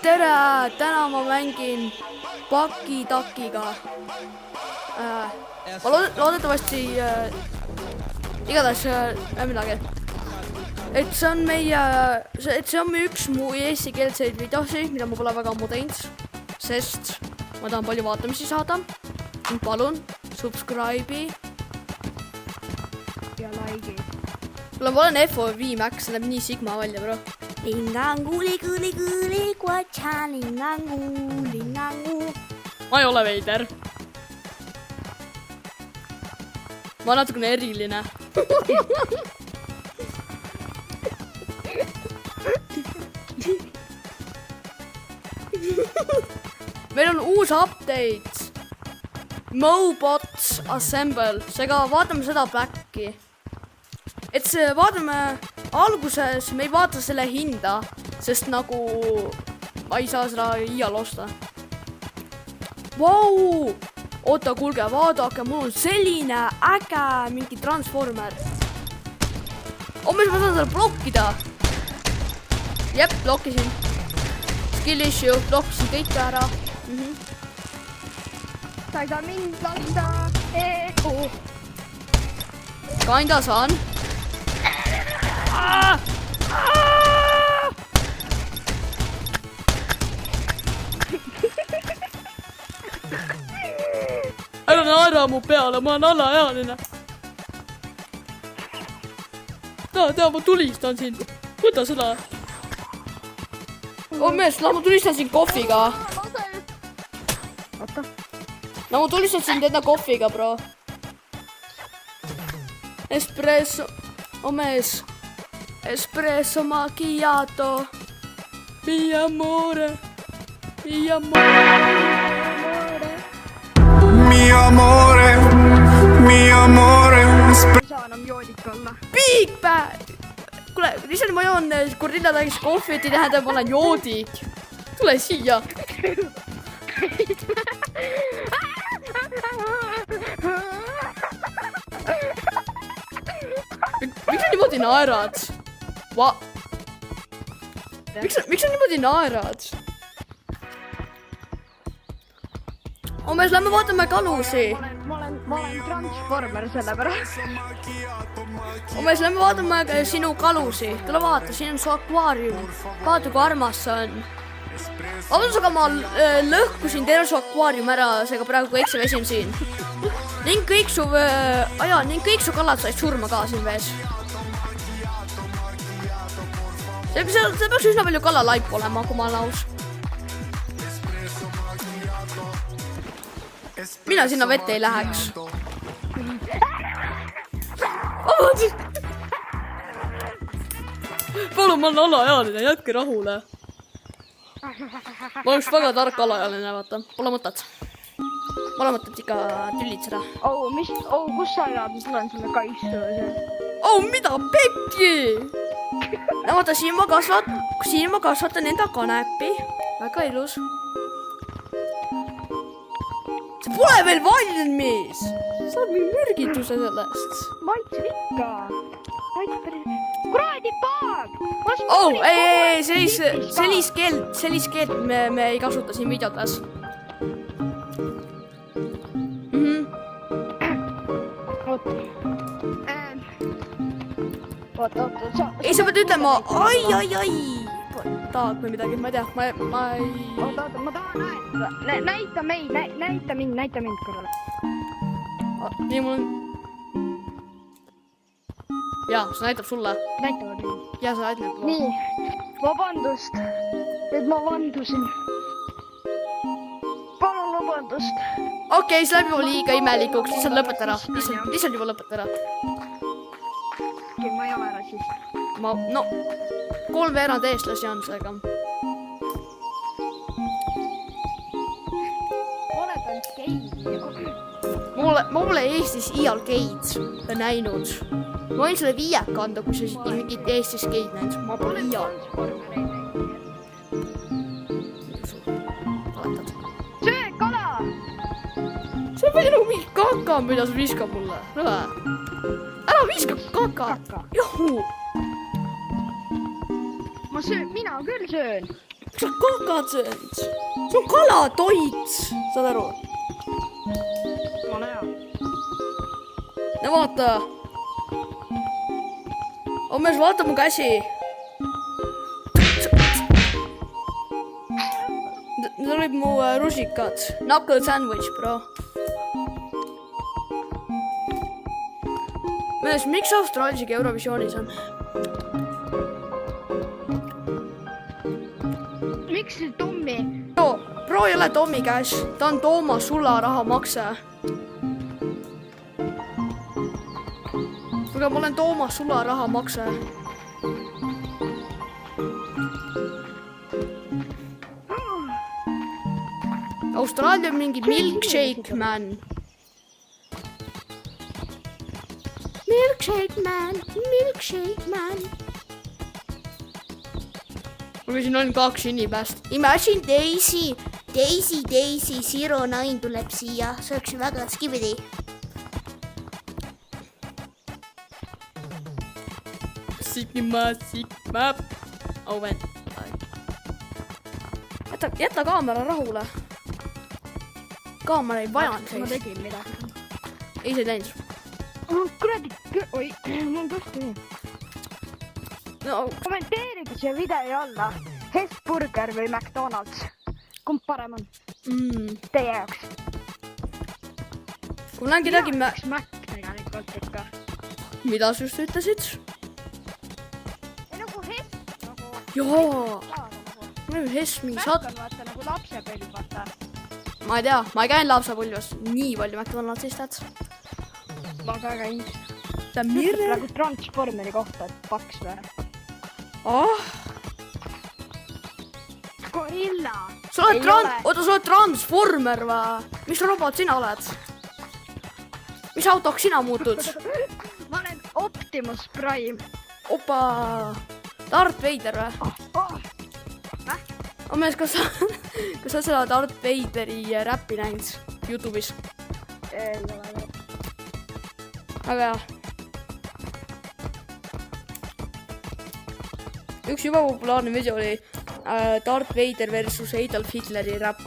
tere, täna ma mängin Paki-Takiga. Ma loodetavasti igatahes midagi. Et see on meie üks mu eestikeelseid videosid, mida ma pole väga ammu teinud, sest ma tahan palju vaatamisi saada. Palun subscribe'i ja like'i. Ma olen FOV Max, see näeb nii sigma välja, bro. Lingangu, liguli, kuatša, lingangu. Ma ei ole veider. Ma olen natukene eriline. Meil on uus update. Mobots Assemble. Seega vaatame seda back'i. Et see vaatame alguses, me ei vaata selle hinda, sest nagu ma ei saa seda iial osta. Vau! Oota, kuulge, vaadake, mul on selline äge mingi transformer. Mis ma saan seda blokkida? Jep, blokkisin. Skill issue, blokkisin kõik ära. Sa ei saa mind lasta. Kinda saan. Ära naera mu peale, ma olen alaealine. Tea, ma tulistan sind. Võta seda. Mees, ma tulistan sind kohviga. Oota. Ma tulistan sind enda kohviga, bro. Espresso. Mees. Espresso macchiato. Mi amore. Mi amore. Mi amore, mi amore. Ei saa enam joodik olla. Big Bang! Kuule, lihtsalt ma joon Gorilla täis kohvi, et ei tähenda, ma olen joodik. Tule siia. Miks sa niimoodi naerad? Miks sa niimoodi naerad? Mees, lähme vaatame kalusi. Ma olen transformer selle pärast. Mees, lähme vaatame sinu kalusi. Tule vaata, siin on su akvaarium. Vaata, kui armas see on. Vabandus, aga ma lõhkusin terve su akvaarium ära, seega praegu ekse vesin siin. Ning kõik su kallad said surma ka siin vees. See peaks üsna palju kallalaipu olema, kui ma olen aus. Mina sinna vette ei läheks. Palun, ma olen alaealine, jätke rahule. Ma oleks väga tark alaealine, vaata. Pole mõtet. Pole mõtet ikka tüllitseda. Kus sa elad? Ma tulen sulle kaistu. Mida pekki? Vaata, siin ma kasvatan enda kanepi. Väga ilus. See pole veel valmis. Saab mingi mürgituse sellest. Maitse ikka. Kuradi paag! Ei, sellist keelt me ei kasuta siin videotes. Oota. Ei, sa pead ütlema, ai. Tahad või midagi, ma ei tea, ma ei... Oota, ma tahan näita meid, näita mind korrale. Nii, mul on... Jaa, see näitab sulle. Näitavad mind. Jaa, sa näitab. Nii, vabandust, et ma vandusin. Palun vabandust. Okei, see läheb juba liiga imelikuks, lihtsalt lõpeta ära. Lihtsalt juba lõpeta ära. Okei, ma ei ole rassist. No, 3/4 eestlasi on seega. Oled ainult geid. Ma pole Eestis iial geid näinud. Ma võin sulle viieka anda, kui sa mingit Eestis geid näinud. Ma pole iial. Söö kala! See on palju mingi kaka, mida sa viskab mulle. Ära viska kaka. Juhu. Mina küll söön. sa kakatsenud? See on kalatoit, saad aru? ma näen . no vaata . Ommes vaata mu käsi . Need olid mu rusikad . Knuckle sandwich, bro . mees , miks Austraalia isegi Eurovisioonis on ? miks see Tommi ? Pro ei ole Tommi käes , ta on Toomas sularahamakse . kuule , ma olen Toomas sularahamakse . Austraalia on mingi milkshake man . Milkshake man , milkshake man . aga siin on 2 inimest . Imagine Daisy , Zero Nine tuleb siia , see oleks väga skibidi . Sigma . Owen . jäta kaamera rahule . kaamera ei vajanud ma seist . tegin midagi . ei , sa ei teinud . kuradi , oi , mul on tõesti . no kommenteerige siia video alla Hesburger või McDonalds . kumb parem on teie jaoks ? kui ma näen kedagi , Mac tegelikult ikka . mida sa just ütlesid ? nagu Hes , nagu . jaa , mul on Hess mingi Mac saad- on vaata nagu lapsepõlv , vaata . ma ei tea , ma ei käinud lapsepõlves nii palju McDonaldsis tead . ma ka käin . ta on mirror . nagu Transformeri kohta , et paks või ? gorilla . sa oled oota , sa oled Transformer või ? mis robot sina oled ? mis autoks sina muutud ? ma olen Optimus Prime . opa , Darth Vader või ? mees , kas sa seda Darth Vaderi räppi näinud Youtube'is ? ei ole . väga hea . üks juba populaarne video oli Darth Vader versus Adolf Hitleri räpp .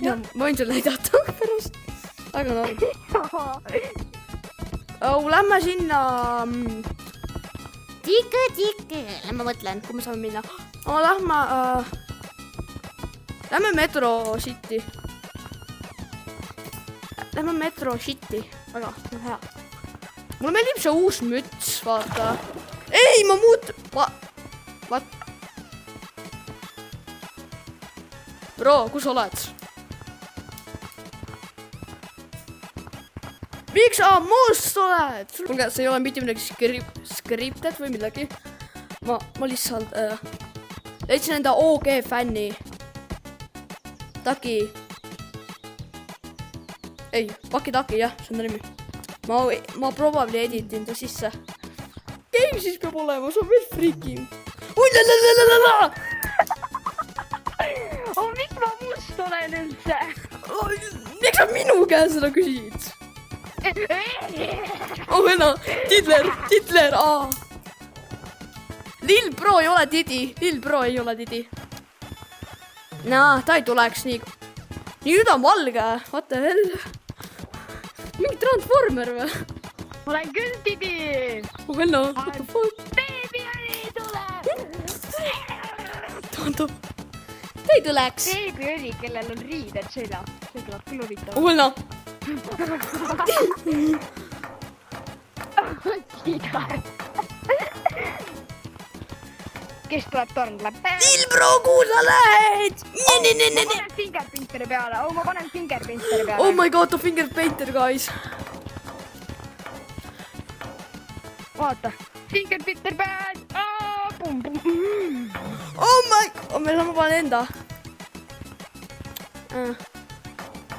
ja ma võin sulle näidata pärast . väga tore . Lähme sinna . Tikk , ma mõtlen , kuhu me saame minna . Lähme Metro City . Lähme Metro City , väga hea . mulle meeldib see uus müts , vaata . ei , ma What ? Bro , kus oled ? miks sa must oled ? kuulge , see ei ole mitte midagi skripted või midagi . ma lihtsalt leidsin enda OG fänni . Taki . ei , Paki-Taki , jah , see on ta nimi . ma probably editin ta sisse . Game siis peab olema , see on veel friikim . miks ma must olen üldse ? miks sa minu käest seda küsid ? oh venna , Titler , aa . Lil Pro ei ole tidi . ta ei tuleks nii . nüüd on valge , what the hell . mingi Transformer või ? ma olen küll tidi . oh venna , what the fuck . beebiõli tuleb . ta ei tuleks . beebiõli , kellel on riided seljas . see tuleb küll huvitav . oh venna . kes tuleb , torn tuleb . Lil Pro , kuhu sa lähed ? ma panen fingerprinteri peale , ma panen fingerprinteri peale . oh my god , ta fingerpainter , guys . vaata , fingerprinter peal . me saame panna enda .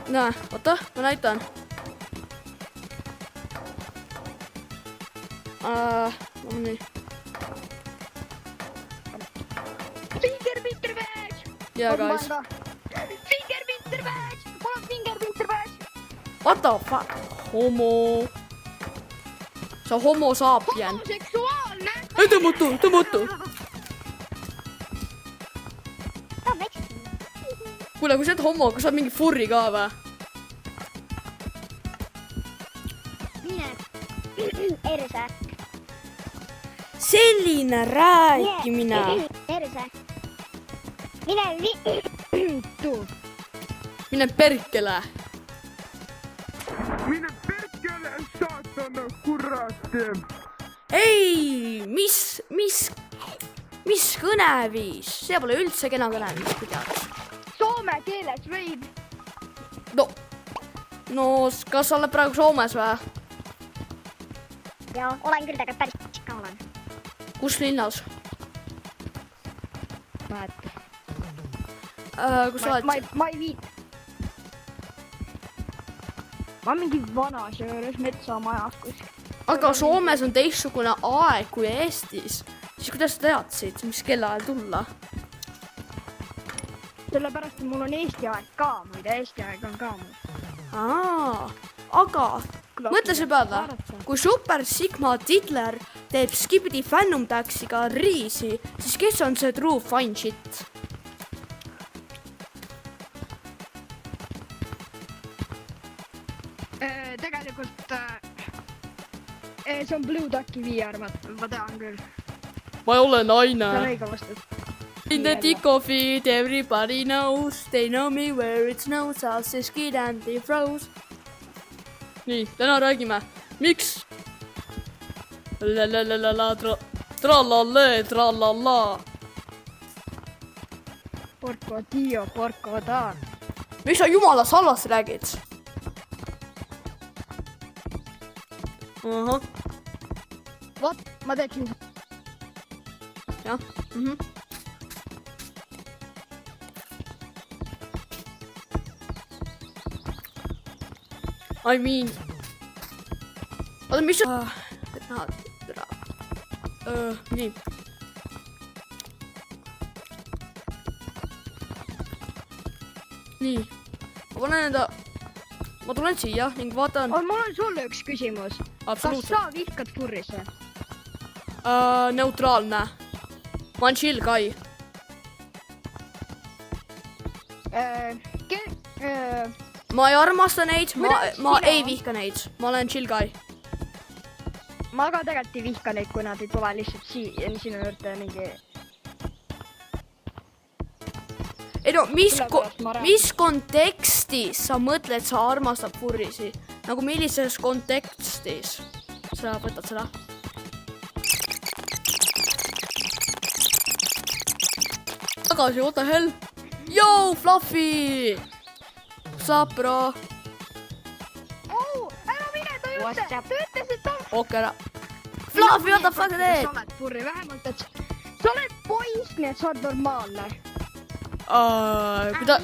näe , oota , ma näitan . nii . fingerprinter badge . jaa , guys . fingerprinter badge , mul on fingerprinter badge . What the fuck ? homo . sa homo saapien . homoseksuaalne . ei , tõmmatu . kuule, kui sa oled homo, kas sa oled mingi furri ka või? Mine erse. Selline rääkimine. Erse. Mine tuu. Mine perkele. Mine perkele, saatana kurat. Ei, mis kõneviis? See pole üldse kena kõneviis, kui tead. Soome keeles võib. No, kas sa oled praegu Soomes või? Ja olen küll tegelikult päris ka olen. Kus linnas? Näed. Kus sa oled? Ma ei viit. Ma mingi vanas juures metsamajas kuskil. Aga Soomes on teistsugune aeg kui Eestis. Siis kuidas sa teadsid, mis kellaajal tulla? Sellepärast, et mul on Eesti aeg ka, muide Eesti aeg on ka mul. Aga mõtle see peale, kui Super Sigma Tidler teeb Skibidi Phantom Taxiga riisi, siis kes on see true fine shit? Tegelikult see on Blue Ducky VR, ma tean küll. Ma ei ole See on naine. õige vastus. In the tick of it, everybody knows. They know me where it snows. I'll say skid and they froze. Nii, täna räägime. Miks? Tralalee, tralala. Porco dio, porco da. Miks sa jumala salvast räägid? Ahah, Vot, ma tegin. jah. I mean. Oota, mis sa... Nii. Nii. Ma panen enda... Ma tulen siia ning vaatan... Mul on sulle üks küsimus. Kas Absoluutselt. sa vihkad furrise? Neutraalne. Ma olen chill guy. Ma ei armasta neid, ma ei vihka neid. Ma olen chill guy. Ma ka tegelikult ei vihka neid, kui nad ei tule lihtsalt sinu juurde mingi... Ei no, Sellepärast ma räägin. mis kontekstis sa mõtled, sa armastad furrisi? Nagu millises kontekstis sa võtad seda? Tagasi, what the hell? Yo, Fluffy! What's up, bro? Ära mine ta juurde! Ta ütles, et ta... Okei, ära. Fluffy, what the fuck sa teed? Sa oled furri, vähemalt, et sa oled poiss, nii et sa oled normaalne. Kui ta...